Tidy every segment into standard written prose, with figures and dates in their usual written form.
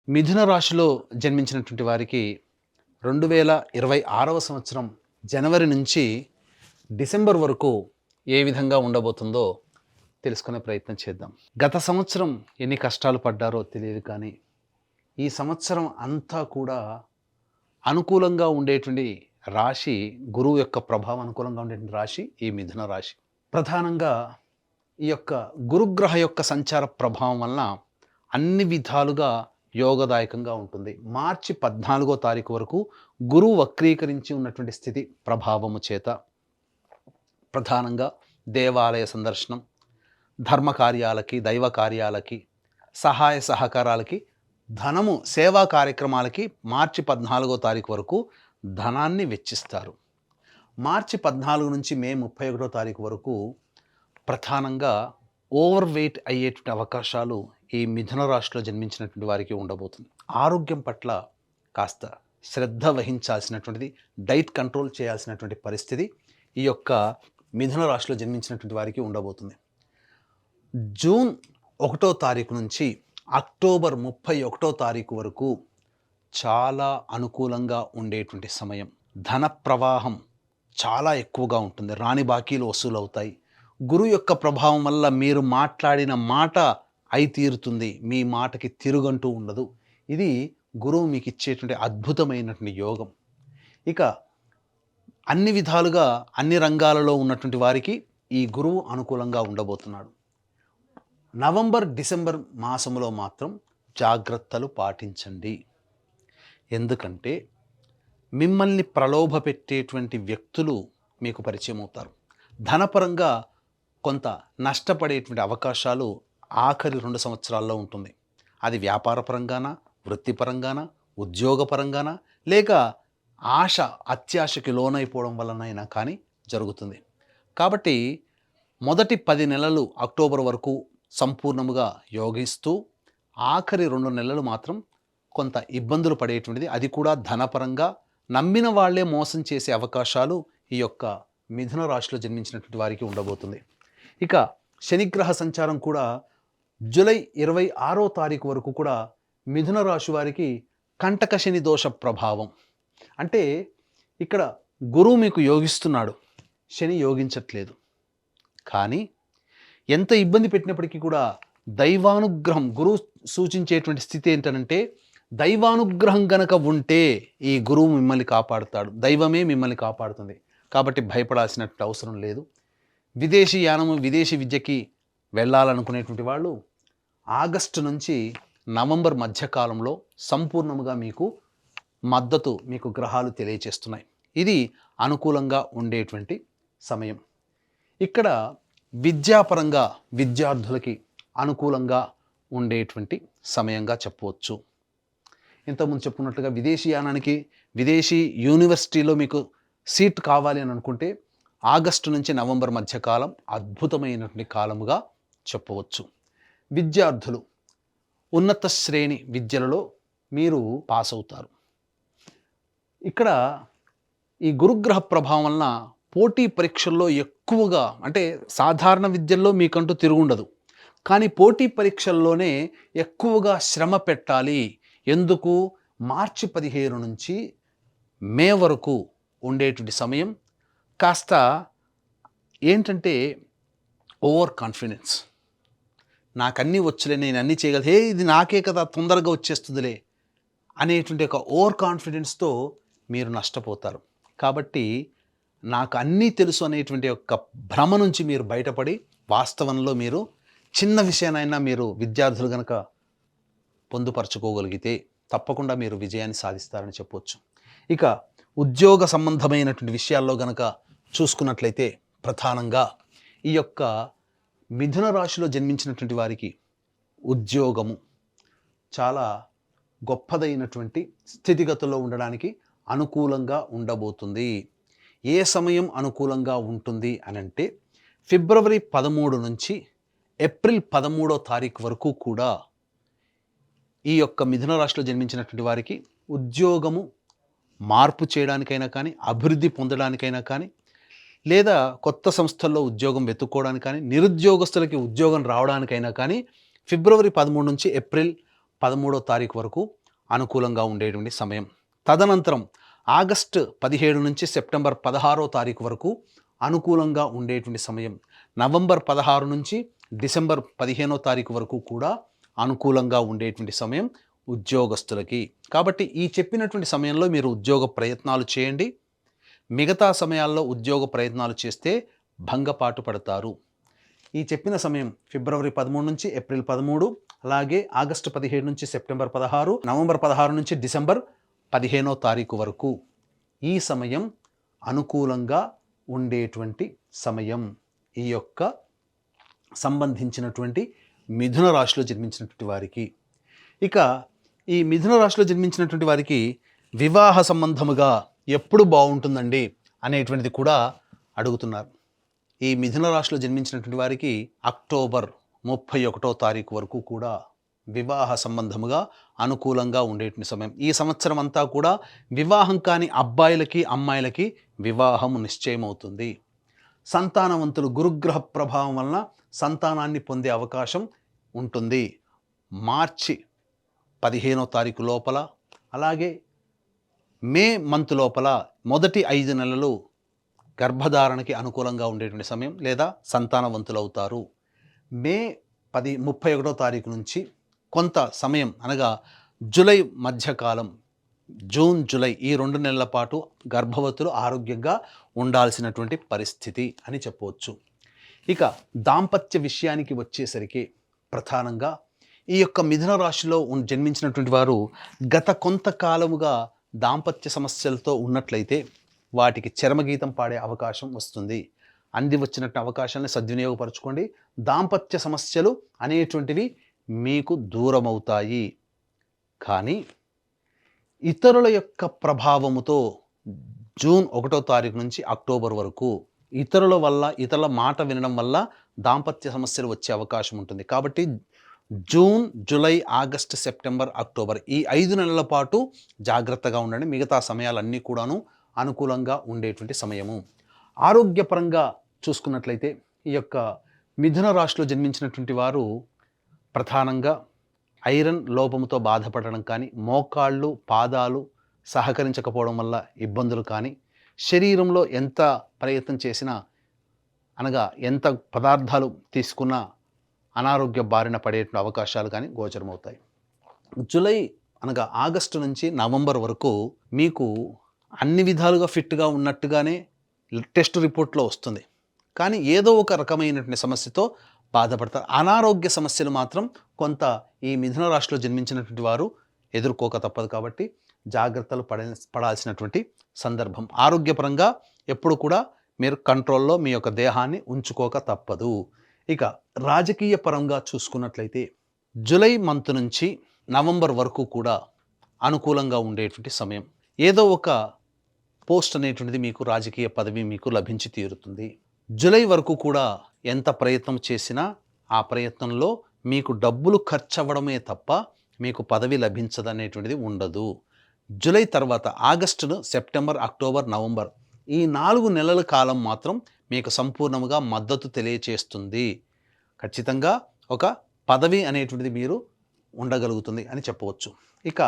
మిథున రాశిలో జన్మించినటువంటి వారికి 2026వ సంవత్సరం జనవరి నుంచి డిసెంబర్ వరకు ఏ విధంగా ఉండబోతుందో తెలుసుకునే ప్రయత్నం చేద్దాం. గత సంవత్సరం ఎన్ని కష్టాలు పడ్డారో తెలియదు, కానీ ఈ సంవత్సరం అంతా కూడా అనుకూలంగా ఉండేటువంటి రాశి, గురువు యొక్క ప్రభావం అనుకూలంగా ఉండేటువంటి రాశి ఈ మిథున రాశి. ప్రధానంగా ఈ యొక్క గురుగ్రహ యొక్క సంచార ప్రభావం వలన అన్ని విధాలుగా యోగదాయకంగా ఉంటుంది. మార్చి 14వ తారీఖు వరకు గురువు వక్రీకరించి ఉన్నటువంటి స్థితి ప్రభావము చేత ప్రధానంగా దేవాలయ సందర్శనం, ధర్మ కార్యాలకి, దైవ కార్యాలకి, సహాయ సహకారాలకి, ధనము సేవా కార్యక్రమాలకి మార్చి 14వ తారీఖు వరకు ధనాన్ని వెచ్చిస్తారు. మార్చి 14 నుంచి మే 31వ తారీఖు వరకు ప్రధానంగా ఓవర్ వెయిట్ అయ్యేటువంటి అవకాశాలు ఈ మిథున రాశిలో జన్మించినటువంటి వారికి ఉండబోతుంది. ఆరోగ్యం పట్ల కాస్త శ్రద్ధ వహించాల్సినటువంటిది, డైట్ కంట్రోల్ చేయాల్సినటువంటి పరిస్థితి ఈ యొక్క మిథున రాశిలో జన్మించినటువంటి వారికి ఉండబోతుంది. జూన్ 1వ తారీఖు నుంచి అక్టోబర్ 31వ తారీఖు వరకు చాలా అనుకూలంగా ఉండేటువంటి సమయం. ధన ప్రవాహం చాలా ఎక్కువగా ఉంటుంది. రాని బాకీలు వసూలు అవుతాయి. గురువు యొక్క ప్రభావం వల్ల మీరు మాట్లాడిన మాట అయి తీరుతుంది. మీ మాటకి తిరుగంటూ ఉండదు. ఇది గురువు మీకు ఇచ్చేటువంటి అద్భుతమైనటువంటి యోగం. ఇక అన్ని విధాలుగా అన్ని రంగాలలో ఉన్నటువంటి వారికి ఈ గురువు అనుకూలంగా ఉండబోతున్నాడు. నవంబర్, డిసెంబర్ మాసంలో మాత్రం జాగ్రత్తలు పాటించండి. ఎందుకంటే మిమ్మల్ని ప్రలోభ పెట్టేటువంటి వ్యక్తులు మీకు పరిచయం అవుతారు. ధనపరంగా కొంత నష్టపడేటువంటి అవకాశాలు ఆఖరి 2 సంవత్సరాల్లో ఉంటుంది. అది వ్యాపారపరంగానా, వృత్తిపరంగానా, ఉద్యోగపరంగానా, లేక ఆశ అత్యాశకి లోనైపోవడం వలనైనా కానీ జరుగుతుంది. కాబట్టి మొదటి 10 నెలలు అక్టోబర్ వరకు సంపూర్ణముగా యోగిస్తూ ఆఖరి 2 నెలలు మాత్రం కొంత ఇబ్బందులు పడేటువంటిది, అది కూడా ధనపరంగా నమ్మిన వాళ్లే మోసం చేసే అవకాశాలు ఈ యొక్క మిథున రాశిలో జన్మించినటువంటి వారికి ఉండబోతుంది. ఇక శనిగ్రహ సంచారం కూడా జూలై 26వ తారీఖు వరకు కూడా మిథున రాశి వారికి కంటక శని దోష ప్రభావం. అంటే ఇక్కడ గురువు మీకు యోగిస్తున్నాడు, శని యోగించట్లేదు. కానీ ఎంత ఇబ్బంది పెట్టినప్పటికీ కూడా దైవానుగ్రహం, గురువు సూచించేటువంటి స్థితి ఏంటంటే దైవానుగ్రహం గనక ఉంటే ఈ గురువు మిమ్మల్ని కాపాడుతాడు, దైవమే మిమ్మల్ని కాపాడుతుంది. కాబట్టి భయపడాల్సినటువంటి అవసరం లేదు. విదేశీ యానము, విదేశీ విద్యకి వెళ్ళాలనుకునేటువంటి వాళ్ళు ఆగస్టు నుంచి నవంబర్ మధ్యకాలంలో సంపూర్ణముగా మీకు మద్దతు మీకు గ్రహాలు తెలియచేస్తున్నాయి. ఇది అనుకూలంగా ఉండేటువంటి సమయం. ఇక్కడ విద్యాపరంగా విద్యార్థులకి అనుకూలంగా ఉండేటువంటి సమయంగా చెప్పవచ్చు. ఇంతకుముందు చెప్పుకున్నట్లుగా విదేశీ యానానికి, విదేశీ యూనివర్సిటీలో మీకు సీట్ కావాలి అని అనుకుంటే ఆగస్టు నుంచి నవంబర్ మధ్యకాలం అద్భుతమైనటువంటి కాలముగా చెప్పవచ్చు. విద్యార్థులు ఉన్నత శ్రేణి విద్యలలో మీరు పాస్ అవుతారు. ఇక్కడ ఈ గురుగ్రహ ప్రభావం వలన పోటీ పరీక్షల్లో ఎక్కువగా, అంటే సాధారణ విద్యల్లో మీకంటూ తిరుగుండదు, కానీ పోటీ పరీక్షల్లోనే ఎక్కువగా శ్రమ పెట్టాలి. ఎందుకు? మార్చి 15 నుంచి మే వరకు ఉండేటువంటి సమయం కాస్త ఏంటంటే ఓవర్ కాన్ఫిడెన్స్. నాకన్నీ వచ్చలే, నేను అన్నీ చేయగలను, ఇది నాకే కదా, తొందరగా వచ్చేస్తుందిలే అనేటువంటి ఒక ఓవర్ కాన్ఫిడెన్స్తో మీరు నష్టపోతారు. కాబట్టి నాకు అన్నీ తెలుసు అనేటువంటి ఒక భ్రమ నుంచి మీరు బయటపడి వాస్తవంలో మీరు చిన్న విషయానైనా మీరు విద్యార్థులు కనుక పొందుపరచుకోగలిగితే తప్పకుండా మీరు విజయాన్ని సాధిస్తారని చెప్పవచ్చు. ఇక ఉద్యోగ సంబంధమైనటువంటి విషయాల్లో గనక చూసుకున్నట్లయితే ప్రధానంగా ఈ యొక్క మిథున రాశిలో జన్మించినటువంటి వారికి ఉద్యోగము చాలా గొప్పదైనటువంటి స్థితిగతుల్లో ఉండడానికి అనుకూలంగా ఉండబోతుంది. ఏ సమయం అనుకూలంగా ఉంటుంది అనంటే ఫిబ్రవరి 13 నుంచి ఏప్రిల్ 13వ తారీఖు వరకు కూడా ఈ యొక్క మిథున రాశిలో జన్మించినటువంటి వారికి ఉద్యోగము మార్పు చేయడానికైనా కానీ, అభివృద్ధి పొందడానికైనా కానీ, లేదా కొత్త సంస్థల్లో ఉద్యోగం వెతుక్కోవడానికి కానీ, నిరుద్యోగస్తులకి ఉద్యోగం రావడానికైనా కానీ ఫిబ్రవరి 13 నుంచి ఏప్రిల్ 13వ తారీఖు వరకు అనుకూలంగా ఉండేటువంటి సమయం. తదనంతరం ఆగస్టు 17 నుంచి సెప్టెంబర్ 16వ తారీఖు వరకు అనుకూలంగా ఉండేటువంటి సమయం. నవంబర్ 16 నుంచి డిసెంబర్ 15వ తారీఖు వరకు కూడా అనుకూలంగా ఉండేటువంటి సమయం ఉద్యోగస్తులకి. కాబట్టి ఈ చెప్పినటువంటి సమయంలో మీరు ఉద్యోగ ప్రయత్నాలు చేయండి. మిగతా సమయాల్లో ఉద్యోగ ప్రయత్నాలు చేస్తే భంగపాటు పడతారు. ఈ చెప్పిన సమయం ఫిబ్రవరి 13 నుంచి ఏప్రిల్ 13, అలాగే ఆగస్టు 17 నుంచి సెప్టెంబర్ 16, నవంబర్ 16 నుంచి డిసెంబర్ 15వ తారీఖు వరకు ఈ సమయం అనుకూలంగా ఉండేటువంటి సమయం. ఈ యొక్క సంబంధించినటువంటి మిథున రాశిలో జన్మించినటువంటి వారికి. ఇక ఈ మిథున రాశిలో జన్మించినటువంటి వారికి వివాహ సంబంధముగా ఎప్పుడు బాగుంటుందండి అనేటువంటిది కూడా అడుగుతున్నారు. ఈ మిథున రాశిలో జన్మించినటువంటి వారికి అక్టోబర్ 31వ తారీఖు వరకు కూడా వివాహ సంబంధముగా అనుకూలంగా ఉండేటువంటి సమయం. ఈ సంవత్సరం అంతా కూడా వివాహం కాని అబ్బాయిలకి అమ్మాయిలకి వివాహం నిశ్చయమవుతుంది. సంతానవంతులు గురుగ్రహ ప్రభావం వలన సంతానాన్ని పొందే అవకాశం ఉంటుంది. మార్చి 15వ తారీఖు లోపల, అలాగే మే మంత్ లోపల మొదటి 5 నెలలు గర్భధారణకి అనుకూలంగా ఉండేటువంటి సమయం, లేదా సంతానవంతులు అవుతారు. మే 31వ తారీఖు నుంచి కొంత సమయం అనగా జూలై మధ్యకాలం, జూన్ జూలై ఈ 2 నెలల పాటు గర్భవతులు ఆరోగ్యంగా ఉండాల్సినటువంటి పరిస్థితి అని చెప్పవచ్చు. ఇక దాంపత్య విషయానికి వచ్చేసరికి ప్రధానంగా ఈ యొక్క మిథున రాశిలో జన్మించినటువంటి వారు గత కొంతకాలముగా దాంపత్య సమస్యలతో ఉన్నట్లయితే వాటికి చరమగీతం పాడే అవకాశం వస్తుంది. అంది వచ్చినట్టు అవకాశాలను సద్వినియోగపరచుకోండి. దాంపత్య సమస్యలు అనేటువంటివి మీకు దూరమవుతాయి. కానీ ఇతరుల యొక్క ప్రభావముతో జూన్ 1వ తారీఖు నుంచి అక్టోబర్ వరకు ఇతరుల వల్ల, ఇతరుల మాట వినడం వల్ల దాంపత్య సమస్యలు వచ్చే అవకాశం ఉంటుంది. కాబట్టి June, July, August, September, October ఈ 5 నెలల పాటు జాగ్రత్తగా ఉండండి. మిగతా సమయాలన్నీ కూడాను అనుకూలంగా ఉండేటువంటి సమయము. ఆరోగ్యపరంగా చూసుకున్నట్లయితే ఈ యొక్క మిథున రాశిలో జన్మించినటువంటి వారు ప్రధానంగా ఐరన్ లోపముతో బాధపడడం కానీ, మోకాళ్ళు, పాదాలు సహకరించకపోవడం వల్ల ఇబ్బందులు కానీ, శరీరంలో ఎంత ప్రయత్నం చేసినా అనగా ఎంత పదార్థాలు తీసుకున్నా అనారోగ్య బారిన పడే అవకాశాలు కానీ గోచరమవుతాయి. జూలై అనగా ఆగస్టు నుంచి నవంబర్ వరకు మీకు అన్ని విధాలుగా ఫిట్గా ఉన్నట్టుగానే టెస్ట్ రిపోర్ట్లో వస్తుంది. కానీ ఏదో ఒక రకమైనటువంటి సమస్యతో బాధపడతారు. అనారోగ్య సమస్యలు మాత్రం కొంత ఈ మిథున రాశిలో జన్మించినటువంటి వారు ఎదుర్కోక తప్పదు. కాబట్టి జాగ్రత్తలు పడాల్సినటువంటి సందర్భం. ఆరోగ్యపరంగా ఎప్పుడు కూడా మీరు కంట్రోల్లో మీ యొక్క దేహాన్ని ఉంచుకోక తప్పదు. ఇక రాజకీయ పరంగా చూసుకున్నట్లయితే జూలై మంత్ నుంచి నవంబర్ వరకు కూడా అనుకూలంగా ఉండేటువంటి సమయం. ఏదో ఒక పోస్ట్ అనేటువంటిది మీకు, రాజకీయ పదవి మీకు లభించి తీరుతుంది. జూలై వరకు కూడా ఎంత ప్రయత్నం చేసినా ఆ ప్రయత్నంలో మీకు డబ్బులు ఖర్చు అవ్వడమే తప్ప మీకు పదవి లభించదనేటువంటిది ఉండదు. జూలై తర్వాత ఆగస్టు, సెప్టెంబర్, అక్టోబర్, నవంబర్ ఈ 4 నెలల కాలం మాత్రం మీకు సంపూర్ణంగా మద్దతు తెలియచేస్తుంది. ఖచ్చితంగా ఒక పదవి అనేటువంటిది మీరు ఉండగలుగుతుంది అని చెప్పవచ్చు. ఇక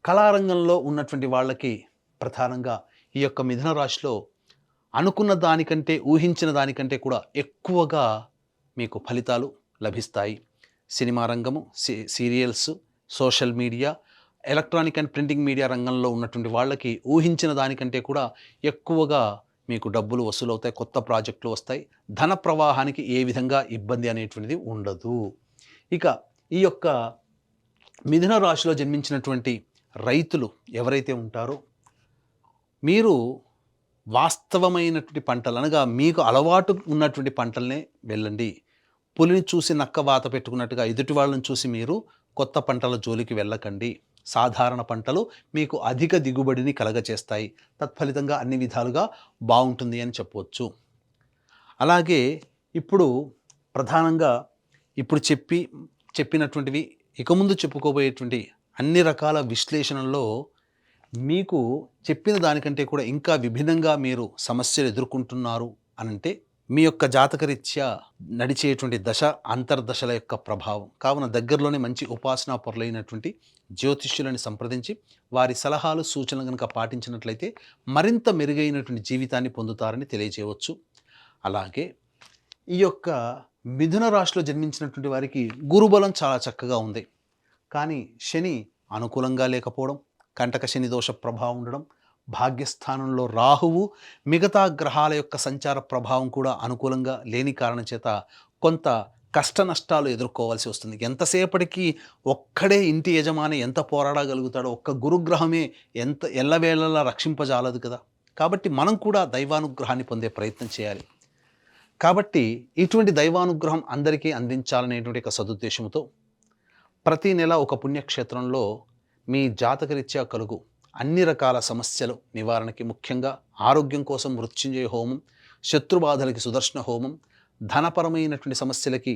కళారంగంలో ఉన్నటువంటి వాళ్ళకి ప్రధానంగా ఈ యొక్క మిథున రాశిలో అనుకున్న దానికంటే, ఊహించిన దానికంటే కూడా ఎక్కువగా మీకు ఫలితాలు లభిస్తాయి. సినిమా రంగము, serials, social media, electronic and printing media రంగంలో ఉన్నటువంటి వాళ్ళకి ఊహించిన దానికంటే కూడా ఎక్కువగా మీకు డబ్బులు వసూలవుతాయి. కొత్త ప్రాజెక్టులు వస్తాయి. ధన ప్రవాహానికి ఏ విధంగా ఇబ్బంది అనేటువంటిది ఉండదు. ఇక ఈ యొక్క మిథున రాశిలో జన్మించినటువంటి రైతులు ఎవరైతే ఉంటారో మీరు వాస్తవమైనటువంటి పంటలు అనగా మీకు అలవాటు ఉన్నటువంటి పంటలనే వెళ్ళండి. పులిని చూసి నక్క వాత పెట్టుకున్నట్టుగా ఎదుటి వాళ్ళని చూసి మీరు కొత్త పంటల జోలికి వెళ్ళకండి. సాధారణ పంటలు మీకు అధిక దిగుబడిని కలగచేస్తాయి. తత్ఫలితంగా అన్ని విధాలుగా బాగుంటుంది అని చెప్పవచ్చు. అలాగే ఇప్పుడు ప్రధానంగా ఇప్పుడు చెప్పినటువంటివి ఇక ముందు చెప్పుకోబోయేటువంటి అన్ని రకాల విశ్లేషణల్లో మీకు చెప్పిన దానికంటే కూడా ఇంకా విభిన్నంగా మీరు సమస్యలు ఎదుర్కొంటున్నారు అనంటే మీ యొక్క జాతకరీత్యా నడిచేటువంటి దశ అంతర్దశల యొక్క ప్రభావం కావున దగ్గరలోనే మంచి ఉపాసనా పరులైనటువంటి జ్యోతిష్యులని సంప్రదించి వారి సలహాలు సూచనలు కనుక పాటించినట్లయితే మరింత మెరుగైనటువంటి జీవితాన్ని పొందుతారని తెలియజేయవచ్చు. అలాగే ఈ యొక్క మిథున రాశిలో జన్మించినటువంటి వారికి గురుబలం చాలా చక్కగా ఉంది. కానీ శని అనుకూలంగా లేకపోవడం, కంటక శని దోష ప్రభావం ఉండడం, భాగ్యస్థానంలో రాహువు మిగతా గ్రహాల యొక్క సంచార ప్రభావం కూడా అనుకూలంగా లేని కారణం చేత కొంత కష్ట నష్టాలు ఎదుర్కోవాల్సి వస్తుంది. ఎంతసేపటికి ఒక్కడే ఇంటి యజమాని ఎంత పోరాడగలుగుతాడో ఒక్క గురుగ్రహమే ఎంత ఎల్లవేళలా రక్షింపజాలదు కదా. కాబట్టి మనం కూడా దైవానుగ్రహాన్ని పొందే ప్రయత్నం చేయాలి. కాబట్టి ఇటువంటి దైవానుగ్రహం అందరికీ అందించాలనేటువంటి ఒక సదుద్దేశంతో ప్రతి నెల ఒక పుణ్యక్షేత్రంలో మీ జాతకరీత్యా కలుగు అన్ని రకాల సమస్యలు నివారణకి, ముఖ్యంగా ఆరోగ్యం కోసం మృత్యుంజయ హోమం, శత్రుబాధలకి సుదర్శన హోమం, ధనపరమైనటువంటి సమస్యలకి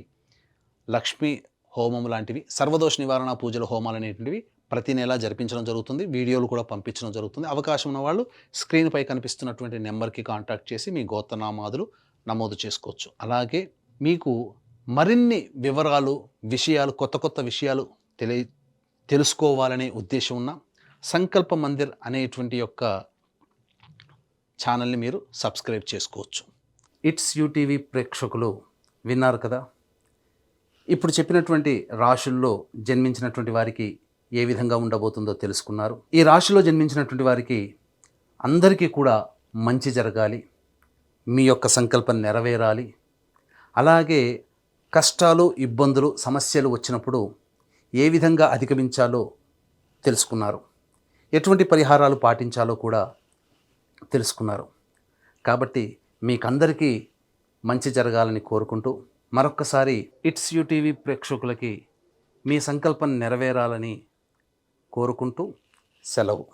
లక్ష్మీ హోమం లాంటివి, సర్వదోష నివారణ పూజల హోమాలు అనేటువంటివి ప్రతి నెల జరిపించడం జరుగుతుంది. వీడియోలు కూడా పంపించడం జరుగుతుంది. అవకాశం ఉన్న వాళ్ళు స్క్రీన్పై కనిపిస్తున్నటువంటి నెంబర్కి కాంటాక్ట్ చేసి మీ గోత్రనామాదులు నమోదు చేసుకోవచ్చు. అలాగే మీకు మరిన్ని వివరాలు, విషయాలు, కొత్త విషయాలు తెలుసుకోవాలనే ఉద్దేశం ఉన్న సంకల్ప మందిర్ అనేటువంటి యొక్క ఛానల్ని మీరు సబ్స్క్రైబ్ చేసుకోవచ్చు. ఇట్స్ యూటీవీ ప్రేక్షకులు విన్నారు కదా, ఇప్పుడు చెప్పినటువంటి రాశుల్లో జన్మించినటువంటి వారికి ఏ విధంగా ఉండబోతుందో తెలుసుకున్నారు. ఈ రాశిలో జన్మించినటువంటి వారికి అందరికీ కూడా మంచి జరగాలి, మీ యొక్క సంకల్పం నెరవేరాలి. అలాగే కష్టాలు, ఇబ్బందులు, సమస్యలు వచ్చినప్పుడు ఏ విధంగా అధిగమించాలో తెలుసుకున్నారు, ఎటువంటి పరిహారాలు పాటించాలో కూడా తెలుసుకున్నారు. కాబట్టి మీకందరికీ మంచి జరగాలని కోరుకుంటూ మరొక్కసారి ఇట్స్ యూటీవీ ప్రేక్షకులకి మీ సంకల్పం నెరవేరాలని కోరుకుంటూ సెలవు.